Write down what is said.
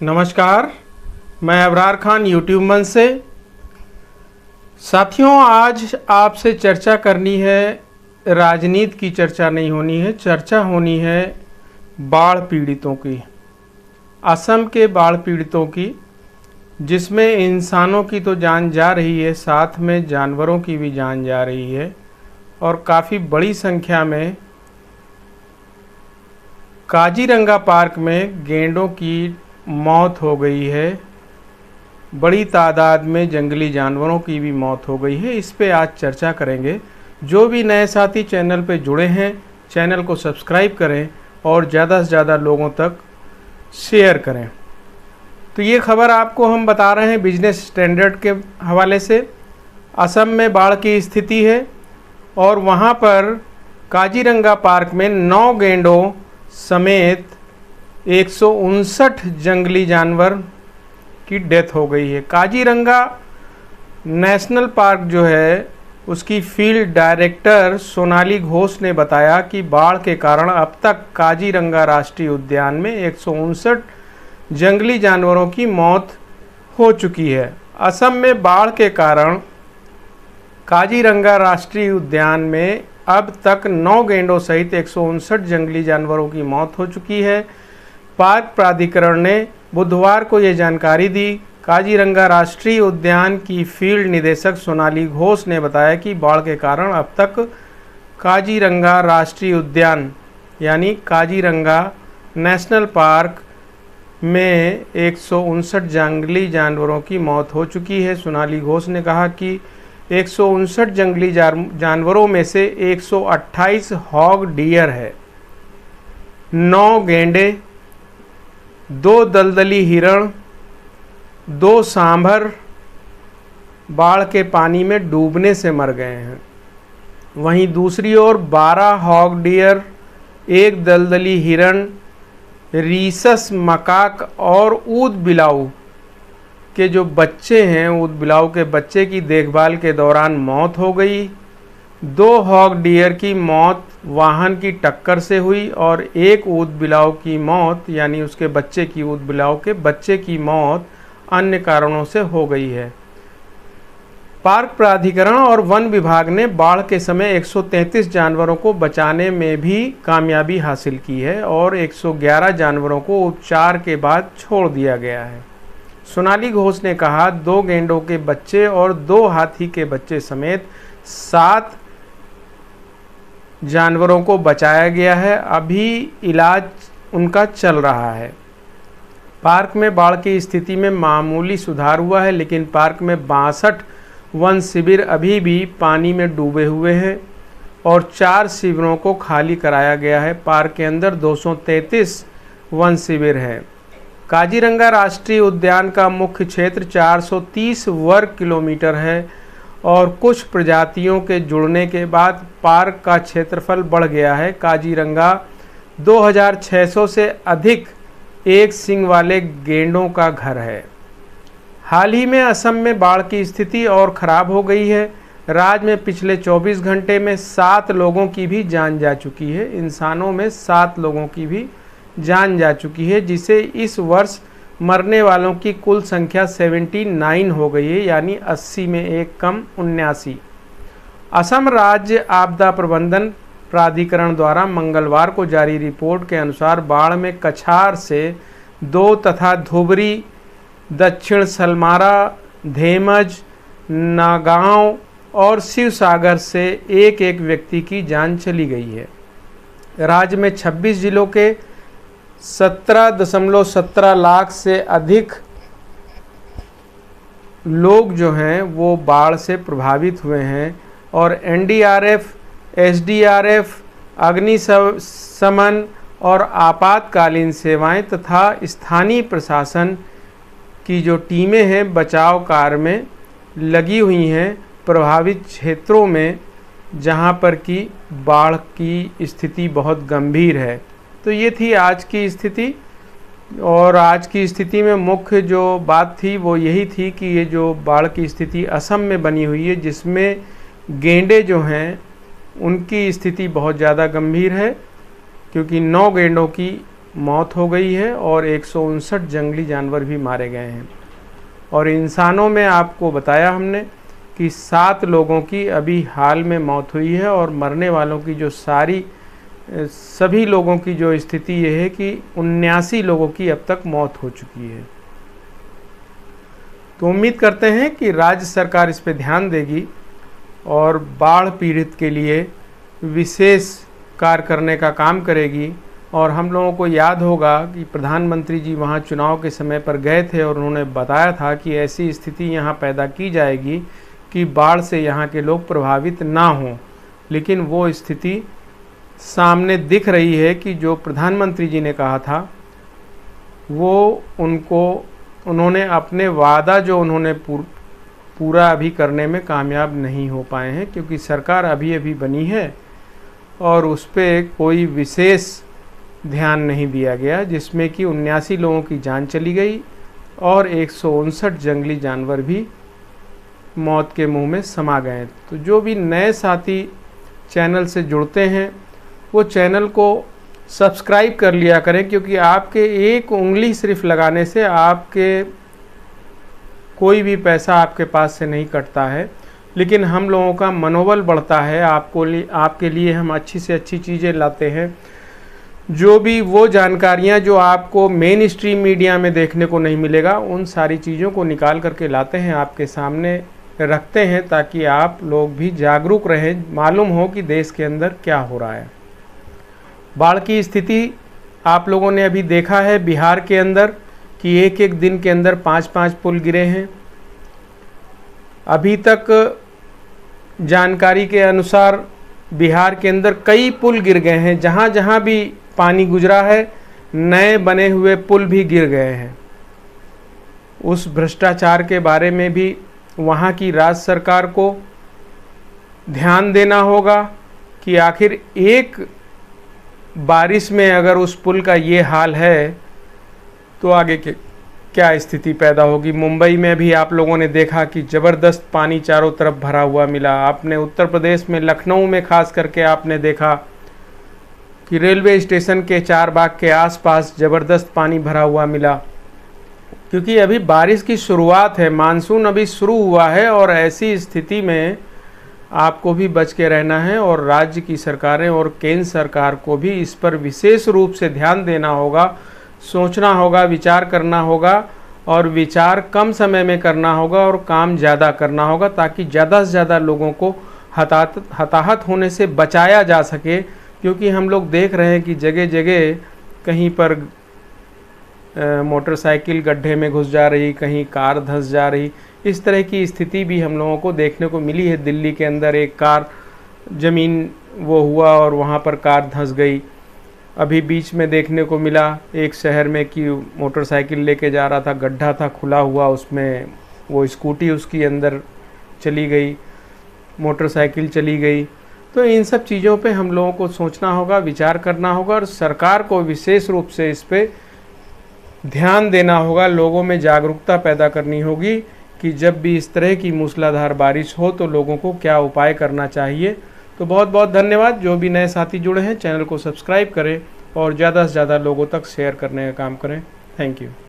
नमस्कार, मैं अबरार खान यूट्यूब मंच से। साथियों, आज आपसे चर्चा करनी है, राजनीति की चर्चा नहीं होनी है, चर्चा होनी है बाढ़ पीड़ितों की, असम के बाढ़ पीड़ितों की, जिसमें इंसानों की तो जान जा रही है, साथ में जानवरों की भी जान जा रही है और काफ़ी बड़ी संख्या में काजीरंगा पार्क में गैंडों की मौत हो गई है। बड़ी तादाद में जंगली जानवरों की भी मौत हो गई है। इस पे आज चर्चा करेंगे। जो भी नए साथी चैनल पे जुड़े हैं, चैनल को सब्सक्राइब करें और ज़्यादा से ज़्यादा लोगों तक शेयर करें। तो ये खबर आपको हम बता रहे हैं बिजनेस स्टैंडर्ड के हवाले से। असम में बाढ़ की स्थिति है और वहाँ पर काजीरंगा पार्क में 9 गैंडों समेत 159 जंगली जानवर की डेथ हो गई है। काजीरंगा नेशनल पार्क जो है, उसकी फील्ड डायरेक्टर सोनाली घोष ने बताया कि बाढ़ के कारण अब तक काजीरंगा राष्ट्रीय उद्यान में 159 जंगली जानवरों की मौत हो चुकी है। असम में बाढ़ के कारण काजीरंगा राष्ट्रीय उद्यान में अब तक 9 गैंडों सहित 159 जंगली जानवरों की मौत हो चुकी है। पार्क प्राधिकरण ने बुधवार को ये जानकारी दी। काजीरंगा राष्ट्रीय उद्यान की फील्ड निदेशक सोनाली घोष ने बताया कि बाढ़ के कारण अब तक काजीरंगा राष्ट्रीय उद्यान यानी काजीरंगा नेशनल पार्क में 159 जंगली जानवरों की मौत हो चुकी है। सोनाली घोष ने कहा कि 159 जंगली जानवरों में से 128 हॉग डियर है, 9 गैंडे, 2 दलदली हिरण, 2 सांभर बाढ़ के पानी में डूबने से मर गए हैं। वहीं दूसरी ओर 12 हॉग डियर, 1 दलदली हिरण, रीसस मकाक और ऊद बिलाऊ के जो बच्चे हैं, ऊद बिलाऊ के बच्चे की देखभाल के दौरान मौत हो गई। 2 हॉग डियर की मौत वाहन की टक्कर से हुई और 1 ऊद बिलाव की मौत यानी उसके बच्चे की, ऊद बिलाव के बच्चे की मौत अन्य कारणों से हो गई है। पार्क प्राधिकरण और वन विभाग ने बाढ़ के समय 133 जानवरों को बचाने में भी कामयाबी हासिल की है और 111 जानवरों को उपचार के बाद छोड़ दिया गया है। सोनाली घोष ने कहा, 2 गैंडों के बच्चे और 2 हाथी के बच्चे समेत 7 जानवरों को बचाया गया है। अभी इलाज उनका चल रहा है। पार्क में बाढ़ की स्थिति में मामूली सुधार हुआ है, लेकिन पार्क में 62 वन शिविर अभी भी पानी में डूबे हुए हैं और 4 शिविरों को खाली कराया गया है। पार्क के अंदर 233 वन शिविर हैं। काजीरंगा राष्ट्रीय उद्यान का मुख्य क्षेत्र 430 वर्ग किलोमीटर है और कुछ प्रजातियों के जुड़ने के बाद पार्क का क्षेत्रफल बढ़ गया है। काजीरंगा 2600 से अधिक एक सींग वाले गैंडों का घर है। हाल ही में असम में बाढ़ की स्थिति और ख़राब हो गई है। राज्य में पिछले 24 घंटे में 7 लोगों की भी जान जा चुकी है। इंसानों में 7 लोगों की भी जान जा चुकी है, जिसे इस वर्ष मरने वालों की कुल संख्या 79 हो गई है, यानी 80 में एक कम 79। असम राज्य आपदा प्रबंधन प्राधिकरण द्वारा मंगलवार को जारी रिपोर्ट के अनुसार बाढ़ में कछार से 2 तथा धुबरी, दक्षिण सलमारा, धेमज, नागांव और शिवसागर से एक व्यक्ति की जान चली गई है। राज्य में 26 जिलों के 17.17 लाख से अधिक लोग जो हैं वो बाढ़ से प्रभावित हुए हैं और एनडीआरएफ, एसडीआरएफ, अग्निशमन और आपातकालीन सेवाएं तथा स्थानीय प्रशासन की जो टीमें हैं बचाव कार्य में लगी हुई हैं प्रभावित क्षेत्रों में, जहां पर कि बाढ़ की स्थिति बहुत गंभीर है। तो ये थी आज की स्थिति और आज की स्थिति में मुख्य जो बात थी वो यही थी कि ये जो बाढ़ की स्थिति असम में बनी हुई है, जिसमें गैंडे जो हैं उनकी स्थिति बहुत ज़्यादा गंभीर है, क्योंकि 9 गैंडों की मौत हो गई है और 159 जंगली जानवर भी मारे गए हैं। और इंसानों में आपको बताया हमने कि 7 लोगों की अभी हाल में मौत हुई है और मरने वालों की जो सभी लोगों की जो स्थिति ये है कि 79 लोगों की अब तक मौत हो चुकी है। तो उम्मीद करते हैं कि राज्य सरकार इस पे ध्यान देगी और बाढ़ पीड़ित के लिए विशेष कार्य करने का काम करेगी। और हम लोगों को याद होगा कि प्रधानमंत्री जी वहाँ चुनाव के समय पर गए थे और उन्होंने बताया था कि ऐसी स्थिति यहाँ पैदा की जाएगी कि बाढ़ से यहाँ के लोग प्रभावित ना हों। लेकिन वो स्थिति सामने दिख रही है कि जो प्रधानमंत्री जी ने कहा था वो उन्होंने अपने वादा जो उन्होंने पूरा अभी करने में कामयाब नहीं हो पाए हैं, क्योंकि सरकार अभी अभी बनी है और उस पर कोई विशेष ध्यान नहीं दिया गया, जिसमें कि 79 लोगों की जान चली गई और 159 जंगली जानवर भी मौत के मुंह में समा गए। तो जो भी नए साथी चैनल से जुड़ते हैं वो चैनल को सब्सक्राइब कर लिया करें, क्योंकि आपके एक उंगली सिर्फ लगाने से आपके कोई भी पैसा आपके पास से नहीं कटता है, लेकिन हम लोगों का मनोबल बढ़ता है। आपके लिए हम अच्छी से अच्छी चीज़ें लाते हैं। जो भी वो जानकारियाँ जो आपको मेन स्ट्रीम मीडिया में देखने को नहीं मिलेगा, उन सारी चीज़ों को निकाल करके लाते हैं, आपके सामने रखते हैं, ताकि आप लोग भी जागरूक रहें, मालूम हो कि देश के अंदर क्या हो रहा है। बाढ़ की स्थिति आप लोगों ने अभी देखा है बिहार के अंदर कि एक एक दिन के अंदर 5-5 पुल गिरे हैं। अभी तक जानकारी के अनुसार बिहार के अंदर कई पुल गिर गए हैं। जहाँ जहाँ भी पानी गुजरा है नए बने हुए पुल भी गिर गए हैं। उस भ्रष्टाचार के बारे में भी वहाँ की राज्य सरकार को ध्यान देना होगा कि आखिर एक बारिश में अगर उस पुल का ये हाल है तो आगे के क्या स्थिति पैदा होगी। मुंबई में भी आप लोगों ने देखा कि ज़बरदस्त पानी चारों तरफ भरा हुआ मिला। आपने उत्तर प्रदेश में लखनऊ में खास करके आपने देखा कि रेलवे स्टेशन के चारबाग के आसपास ज़बरदस्त पानी भरा हुआ मिला, क्योंकि अभी बारिश की शुरुआत है, मानसून अभी शुरू हुआ है। और ऐसी स्थिति में आपको भी बच के रहना है और राज्य की सरकारें और केंद्र सरकार को भी इस पर विशेष रूप से ध्यान देना होगा, सोचना होगा, विचार करना होगा। और विचार कम समय में करना होगा और काम ज़्यादा करना होगा, ताकि ज़्यादा से ज़्यादा लोगों को हताहत होने से बचाया जा सके। क्योंकि हम लोग देख रहे हैं कि जगह जगह कहीं पर मोटरसाइकिल गड्ढे में घुस जा रही, कहीं कार धंस जा रही। इस तरह की स्थिति भी हम लोगों को देखने को मिली है। दिल्ली के अंदर एक कार ज़मीन वो हुआ और वहाँ पर कार धंस गई। अभी बीच में देखने को मिला एक शहर में कि मोटरसाइकिल लेके जा रहा था, गड्ढा था खुला हुआ, उसमें वो स्कूटी उसकी अंदर चली गई, मोटरसाइकिल चली गई। तो इन सब चीज़ों पे हम लोगों को सोचना होगा, विचार करना होगा और सरकार को विशेष रूप से इस पे ध्यान देना होगा। लोगों में जागरूकता पैदा करनी होगी कि जब भी इस तरह की मूसलाधार बारिश हो तो लोगों को क्या उपाय करना चाहिए। तो बहुत बहुत धन्यवाद। जो भी नए साथी जुड़े हैं चैनल को सब्सक्राइब करें और ज़्यादा से ज़्यादा लोगों तक शेयर करने का काम करें। Thank you.